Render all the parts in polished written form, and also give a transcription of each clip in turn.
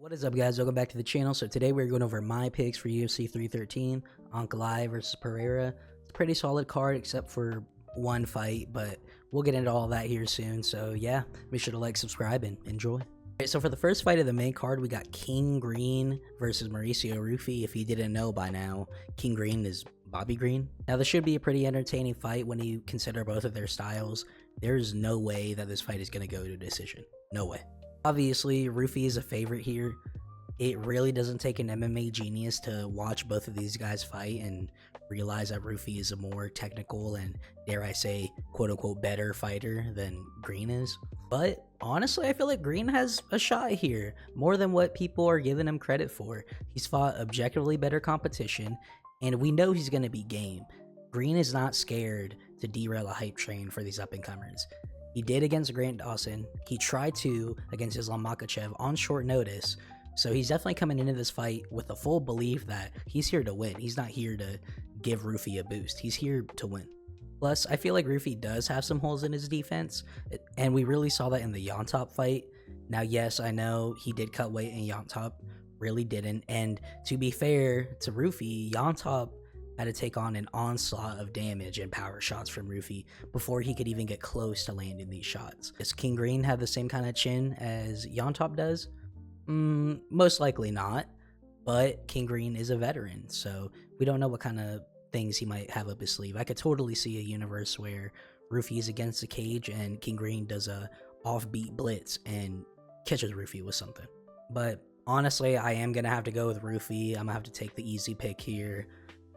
What is up, guys? Welcome back to the channel. So today we're going over my picks for UFC 313, Ankalaev versus Pereira. It's a pretty solid card except for one fight, but we'll get into all that here soon. So yeah, make sure to like, subscribe, and enjoy. Alright, so for the first fight of the main card, we got King Green versus Mauricio Ruffy. If you didn't know by now, King Green is Bobby Green. Now this should be a pretty entertaining fight when you consider both of their styles. There's no way that this fight is going to go to decision. No way. Obviously, Ruffy is a favorite here. It really doesn't take an MMA genius to watch both of these guys fight and realize that Ruffy is a more technical and, dare I say, quote-unquote better fighter than Green is. But honestly, I feel like Green has a shot here, more than what people are giving him credit for. He's fought objectively better competition, and we know he's going to be game. Green is not scared to derail a hype train for these up-and-comers. He did against Grant Dawson. He tried to against Islam Makhachev on short notice. So he's definitely coming into this fight with a full belief that he's here to win. He's not here to give Ruffy a boost. He's here to win. Plus, I feel like Ruffy does have some holes in his defense, and we really saw that in the Yontop fight. Now, yes, I know he did cut weight in Yontop, really didn't. And to be fair to Ruffy, Yontop had to take on an onslaught of damage and power shots from Ruffy before he could even get close to landing these shots. Does King Green have the same kind of chin as Yontop does? Most likely not, but King Green is a veteran, so we don't know what kind of things he might have up his sleeve. I could totally see a universe where Ruffy is against the cage and King Green does a offbeat blitz and catches Ruffy with something. But honestly, I am going to have to go with Ruffy. I'm going to have to take the easy pick here.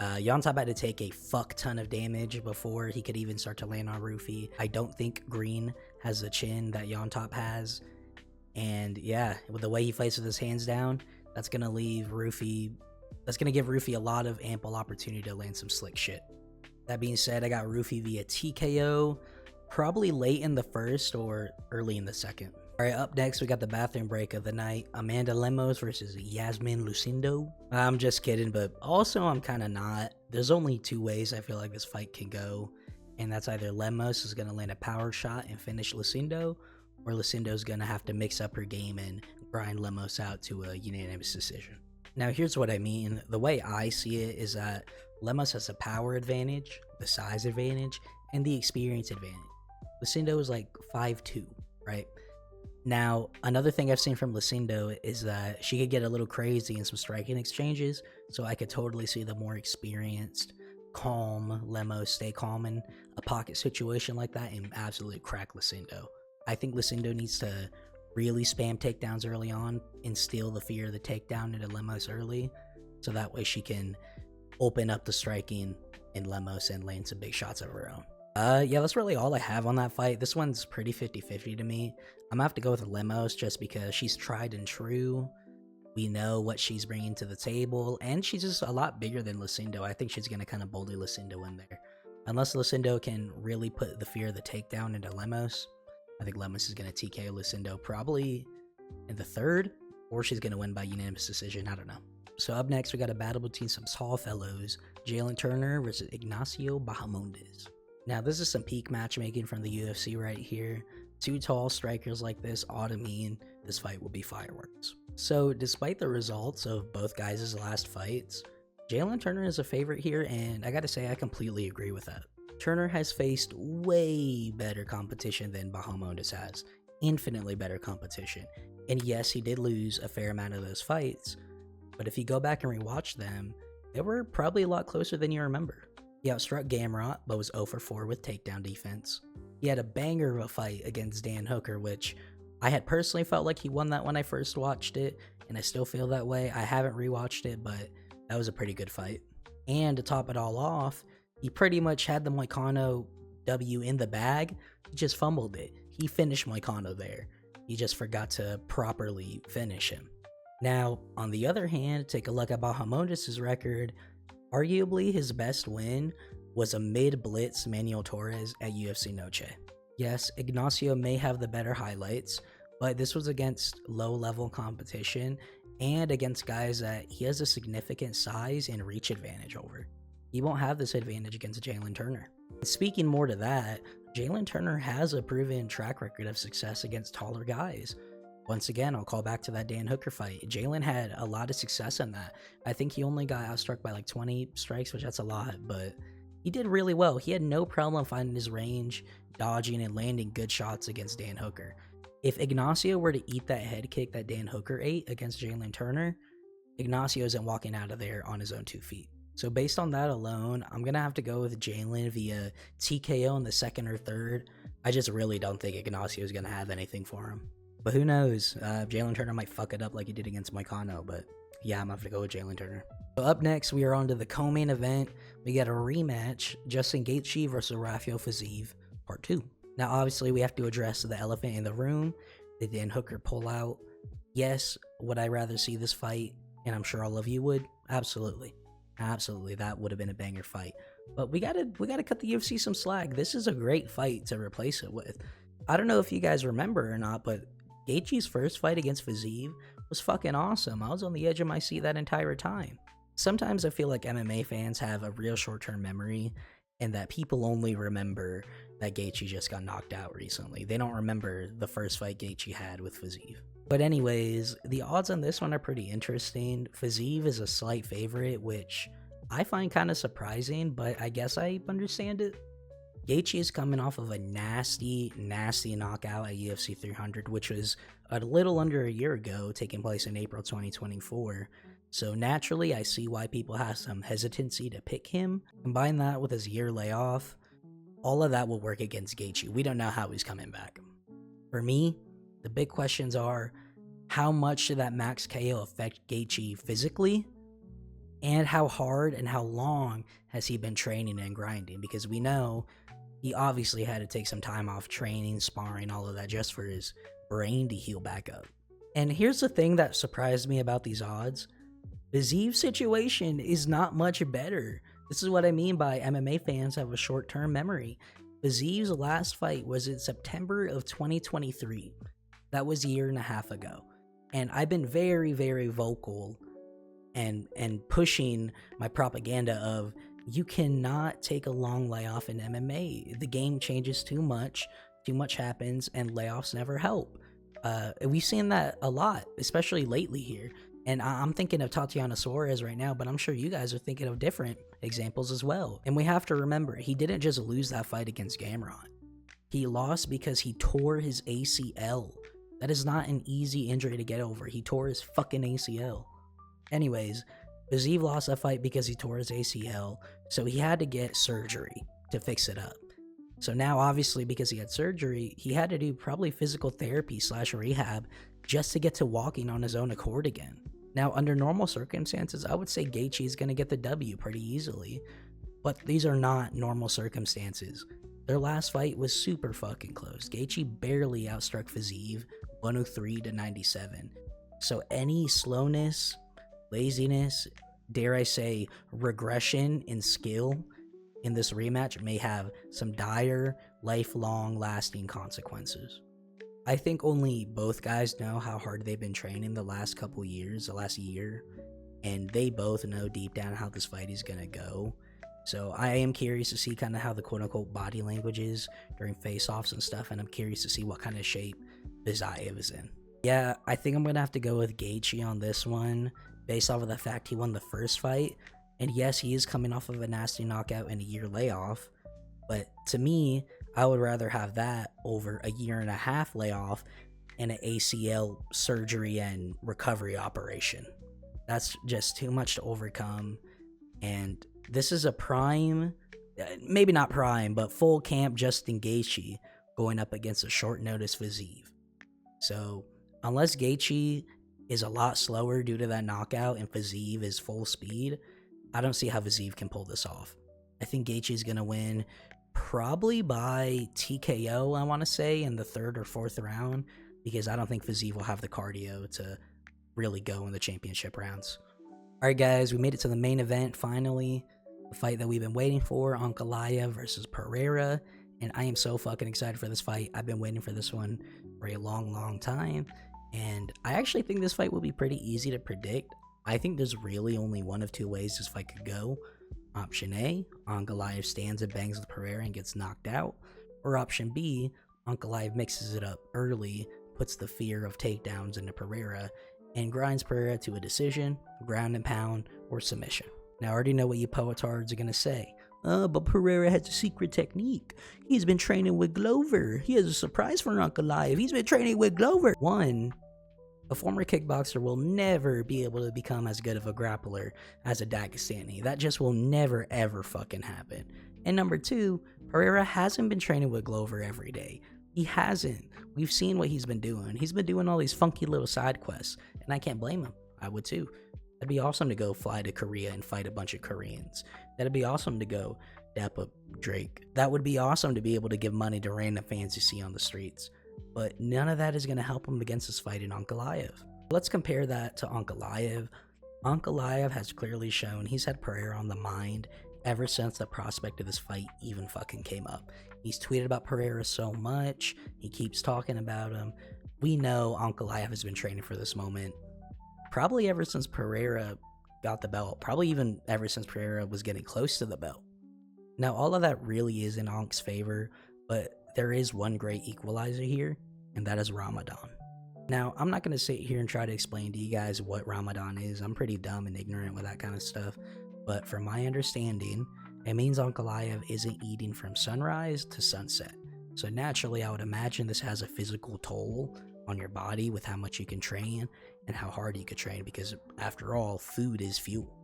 Yontop had to take a fuck ton of damage before he could even start to land on Ruffy. I don't think Green has the chin that Yontop has. And yeah, with the way he fights with his hands down, that's going to leave Ruffy, that's going to give Ruffy a lot of ample opportunity to land some slick shit. That being said, I got Ruffy via TKO, probably late in the first or early in the second. Alright, up next, we got the bathroom break of the night. Amanda Lemos versus Yasmin Lucindo. I'm just kidding, but also I'm kind of not. There's only two ways I feel like this fight can go, and that's either Lemos is going to land a power shot and finish Lucindo, or Lucindo's going to have to mix up her game and grind Lemos out to a unanimous decision. Now, here's what I mean. The way I see it is that Lemos has a power advantage, the size advantage, and the experience advantage. Lucindo is like 5'2", right? Now, another thing I've seen from Lucindo is that she could get a little crazy in some striking exchanges, so I could totally see the more experienced, calm Lemos stay calm in a pocket situation like that and absolutely crack Lucindo. I think Lucindo needs to really spam takedowns early on, instill the fear of the takedown into Lemos early, so that way she can open up the striking in Lemos and land some big shots of her own. Yeah, that's really all I have on that fight. This one's pretty 50-50 to me. I'm gonna have to go with Lemos just because she's tried and true. We know what she's bringing to the table, and she's just a lot bigger than Lucindo. I think she's gonna kind of bully Lucindo in there. Unless Lucindo can really put the fear of the takedown into Lemos, I think Lemos is gonna TKO Lucindo probably in the third, or she's gonna win by unanimous decision. I don't know. So up next, we got a battle between some tall fellows, Jalen Turner versus Ignacio Bahamondes. Now, this is some peak matchmaking from the UFC right here. Two tall strikers like this ought to mean this fight will be fireworks. So, despite the results of both guys' last fights, Jalen Turner is a favorite here, and I gotta say I completely agree with that. Turner has faced way better competition than Bahamondes has. Infinitely better competition. And yes, he did lose a fair amount of those fights, but if you go back and rewatch them, they were probably a lot closer than you remember. He outstruck Gamrot, but was 0 for 4 with takedown defense. He had a banger of a fight against Dan Hooker, which I had personally felt like he won that when I first watched it, and I still feel that way. I haven't rewatched it, but that was a pretty good fight. And to top it all off, he pretty much had the Moicano W in the bag. He just fumbled it. He finished Moicano there. He just forgot to properly finish him. Now, on the other hand, take a look at Bahamondes' record. Arguably, his best win was a mid-blitz Manuel Torres at UFC Noche. Yes, Ignacio may have the better highlights, but this was against low-level competition and against guys that he has a significant size and reach advantage over. He won't have this advantage against Jalen Turner. Speaking more to that, Jalen Turner has a proven track record of success against taller guys. Once again, I'll call back to that Dan Hooker fight. Jalen had a lot of success in that. I think he only got outstruck by like 20 strikes, which that's a lot, but he did really well. He had no problem finding his range, dodging, and landing good shots against Dan Hooker. If Ignacio were to eat that head kick that Dan Hooker ate against Jalen Turner, Ignacio isn't walking out of there on his own 2 feet. So based on that alone, I'm going to have to go with Jalen via TKO in the second or third. I just really don't think Ignacio is going to have anything for him. But who knows? Jalen Turner might fuck it up like he did against Moicano, but yeah, I'm going to have to go with Jalen Turner. So up next, we are on to the co-main event. We got a rematch, Justin Gaethje versus Rafael Fiziev, part 2. Now, obviously, we have to address the elephant in the room, the Dan Hooker pullout. Yes, would I rather see this fight? And I'm sure all of you would. Absolutely. Absolutely, that would have been a banger fight. But we gotta cut the UFC some slack. This is a great fight to replace it with. I don't know if you guys remember or not, but Gaethje's first fight against Fiziev was fucking awesome. I was on the edge of my seat that entire time. Sometimes I feel like MMA fans have a real short-term memory, and that people only remember that Gaethje just got knocked out recently. They don't remember the first fight Gaethje had with Fiziev. But anyways, the odds on this one are pretty interesting. Fiziev is a slight favorite, which I find kind of surprising, but I guess I understand it. Gaethje is coming off of a nasty knockout at UFC 300, which was a little under a year ago, taking place in April 2024. So naturally, I see why people have some hesitancy to pick him. Combine that with his year layoff, all of that will work against Gaethje. We don't know how he's coming back. For me, the big questions are, how much did that max KO affect Gaethje physically? And how hard and how long has he been training and grinding? Because we know he obviously had to take some time off training, sparring, all of that, just for his brain to heal back up. And here's the thing that surprised me about these odds. Fiziev's situation is not much better. This is what I mean by MMA fans have a short-term memory. Fiziev's last fight was in September of 2023. That was a year and a half ago. And I've been very, very vocal and pushing my propaganda of, you cannot take a long layoff in MMA. The game changes too much happens, and layoffs never help. We've seen that a lot, especially lately here. And I'm thinking of Tatiana Suarez right now, but I'm sure you guys are thinking of different examples as well. And we have to remember, he didn't just lose that fight against Gamrot. He lost because he tore his ACL. That is not an easy injury to get over. He tore his fucking ACL. Anyways, Fiziev lost that fight because he tore his ACL, so he had to get surgery to fix it up. So now, obviously, because he had surgery, he had to do probably physical therapy / rehab just to get to walking on his own accord again. Now, under normal circumstances, I would say Gaethje is going to get the W pretty easily, but these are not normal circumstances. Their last fight was super fucking close. Gaethje barely outstruck Fiziev, 103-97. So any slowness, laziness, dare I say, regression in skill in this rematch may have some dire, lifelong, lasting consequences. I think only both guys know how hard they've been training the last couple years, the last year, and they both know deep down how this fight is going to go. So I am curious to see kind of how the quote-unquote body language is during face-offs and stuff, and I'm curious to see what kind of shape Fiziev is in. Yeah, I think I'm going to have to go with Gaethje on this one, based off of the fact he won the first fight. And yes, he is coming off of a nasty knockout and a year layoff, but to me, I would rather have that over a year and a half layoff and an ACL surgery and recovery operation. That's just too much to overcome. And this is a prime, maybe not prime, but full camp Justin Gaethje going up against a short notice Fiziev. So unless Gaethje is a lot slower due to that knockout and Fiziev is full speed, I don't see how Fiziev can pull this off. I think Gaethje is going to win probably by TKO, I want to say, in the third or fourth round, because I don't think Fiziev will have the cardio to really go in the championship rounds. Alright guys, we made it to the main event finally. The fight that we've been waiting for, Ankalaev versus Pereira. And I am so fucking excited for this fight. I've been waiting for this one for a long time. And I actually think this fight will be pretty easy to predict. I think there's really only one of two ways this fight could go. Option A, Ankalaev stands and bangs with Pereira and gets knocked out. Or option B, Ankalaev mixes it up early, puts the fear of takedowns into Pereira and grinds Pereira to a decision, ground and pound, or submission. Now I already know what you poetards are going to say. But Pereira has a secret technique. He's been training with Glover. He has a surprise for Ankalaev. He's been training with Glover. One, a former kickboxer will never be able to become as good of a grappler as a Dagestani. That just will never ever fucking happen. And number two, Pereira hasn't been training with Glover every day. He hasn't. We've seen what he's been doing. He's been doing all these funky little side quests, and I can't blame him. I would too. That'd be awesome to go fly to Korea and fight a bunch of Koreans. That'd be awesome to go dap up Drake. That would be awesome to be able to give money to random fans you see on the streets. But none of that is going to help him against his fight in Ankalaev. Let's compare that to Ankalaev. Ankalaev has clearly shown he's had Pereira on the mind ever since the prospect of this fight even fucking came up. He's tweeted about Pereira so much. He keeps talking about him. We know Ankalaev has been training for this moment probably ever since Pereira got the belt. Probably even ever since Pereira was getting close to the belt. Now, all of that really is in Ank's favor, but there is one great equalizer here, and that is Ramadan. Now, I'm not going to sit here and try to explain to you guys what Ramadan is. I'm pretty dumb and ignorant with that kind of stuff. But from my understanding, it means Ankalaev isn't eating from sunrise to sunset. So naturally, I would imagine this has a physical toll on your body with how much you can train and how hard you could train, because after all, food is fuel.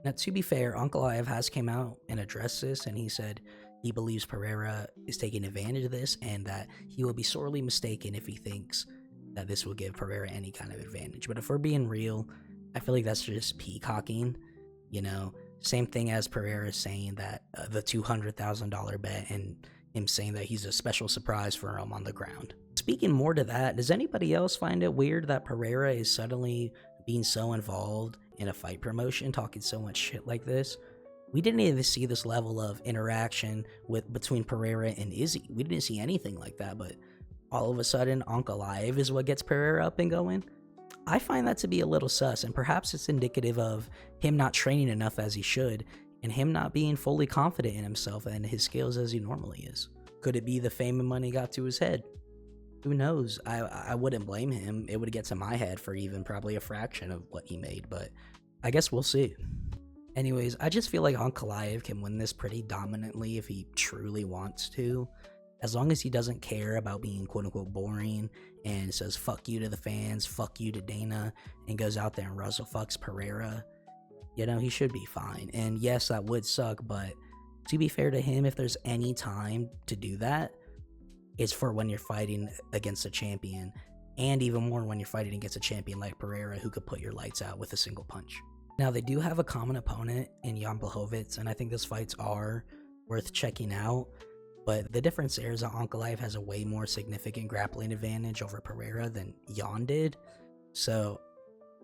Now, to be fair, Ankalaev has came out and addressed this, and he said he believes Pereira is taking advantage of this and that he will be sorely mistaken if he thinks that this will give Pereira any kind of advantage. But if we're being real, I feel like that's just peacocking, you know? Same thing as Pereira saying that the $200,000 bet and him saying that he's a special surprise for him on the ground. Speaking more to that, does anybody else find it weird that Pereira is suddenly being so involved in a fight promotion, talking so much shit like this? We didn't even see this level of interaction between Pereira and Izzy. We didn't see anything like that, but all of a sudden, Ankalaev is what gets Pereira up and going. I find that to be a little sus, and perhaps it's indicative of him not training enough as he should, and him not being fully confident in himself and his skills as he normally is. Could it be the fame and money got to his head? Who knows? I wouldn't blame him. It would get to my head for even probably a fraction of what he made, but I guess we'll see. Anyways, I just feel like Ankalaev can win this pretty dominantly if he truly wants to. As long as he doesn't care about being quote-unquote boring and says fuck you to the fans, fuck you to Dana, and goes out there and Russell fucks Pereira, you know, he should be fine. And yes, that would suck, but to be fair to him, if there's any time to do that, it's for when you're fighting against a champion, and even more when you're fighting against a champion like Pereira who could put your lights out with a single punch. Now, they do have a common opponent in Jan Blachowicz, and I think those fights are worth checking out. But the difference there is that Ankalaev has a way more significant grappling advantage over Pereira than Jan did. So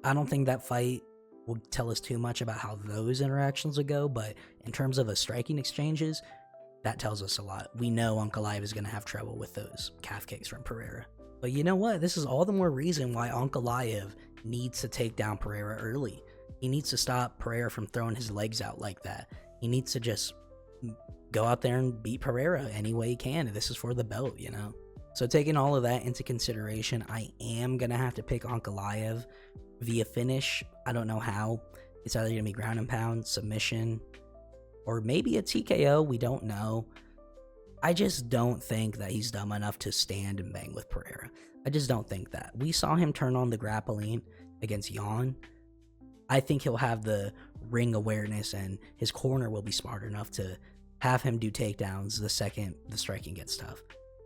I don't think that fight will tell us too much about how those interactions would go. But in terms of the striking exchanges, that tells us a lot. We know Ankalaev is going to have trouble with those calf kicks from Pereira. But you know what? This is all the more reason why Ankalaev needs to take down Pereira early. He needs to stop Pereira from throwing his legs out like that. He needs to just go out there and beat Pereira any way he can. This is for the belt, you know? So taking all of that into consideration, I am going to have to pick Ankalaev via finish. I don't know how. It's either going to be ground and pound, submission, or maybe a TKO. We don't know. I just don't think that he's dumb enough to stand and bang with Pereira. I just don't think that. We saw him turn on the grappling against Jan. I think he'll have the ring awareness, and his corner will be smart enough to have him do takedowns the second the striking gets tough.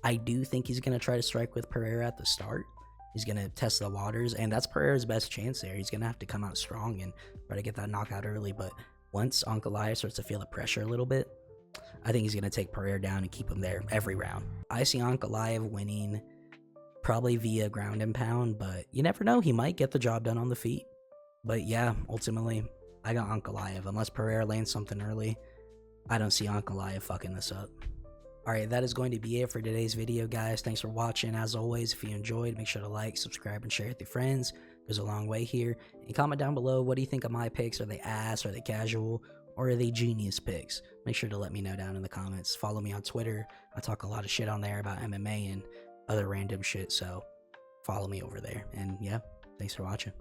I do think he's going to try to strike with Pereira at the start. He's going to test the waters, and that's Pereira's best chance there. He's going to have to come out strong and try to get that knockout early, but once Ankalaev starts to feel the pressure a little bit, I think he's going to take Pereira down and keep him there every round. I see Ankalaev winning probably via ground and pound, but you never know. He might get the job done on the feet. But yeah, ultimately, I got Ankalaev. Unless Pereira lands something early, I don't see Ankalaev fucking this up. Alright, that is going to be it for today's video, guys. Thanks for watching. As always, if you enjoyed, make sure to like, subscribe, and share with your friends. It goes a long way here. And comment down below, what do you think of my picks? Are they ass? Are they casual? Or are they genius picks? Make sure to let me know down in the comments. Follow me on Twitter. I talk a lot of shit on there about MMA and other random shit, so follow me over there. And yeah, thanks for watching.